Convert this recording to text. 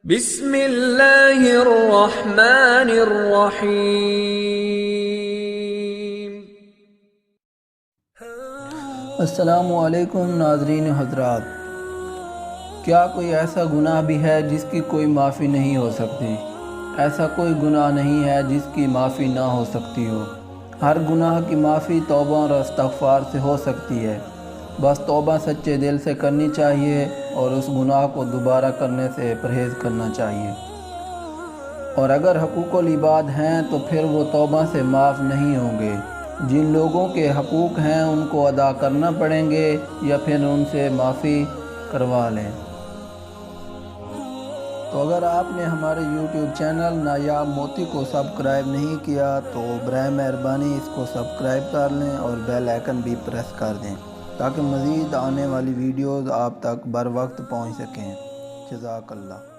بسم اللہ الرحمن الرحیم۔ السلام علیکم ناظرین حضرات، کیا کوئی ایسا گناہ بھی ہے جس کی کوئی معافی نہیں ہو سکتی؟ ایسا کوئی گناہ نہیں ہے جس کی معافی نہ ہو سکتی ہو۔ ہر گناہ کی معافی توبہ اور استغفار سے ہو سکتی ہے، بس توبہ سچے دل سے کرنی چاہیے اور اس گناہ کو دوبارہ کرنے سے پرہیز کرنا چاہیے۔ اور اگر حقوق العباد ہیں تو پھر وہ توبہ سے معاف نہیں ہوں گے۔ جن لوگوں کے حقوق ہیں ان کو ادا کرنا پڑیں گے یا پھر ان سے معافی کروا لیں۔ تو اگر آپ نے ہمارے یوٹیوب چینل نایاب موتی کو سبسکرائب نہیں کیا تو برائے مہربانی اس کو سبسکرائب کر لیں اور بیل آئیکن بھی پریس کر دیں تاکہ مزید آنے والی ویڈیوز آپ تک بر وقت پہنچ سکیں۔ جزاک اللہ۔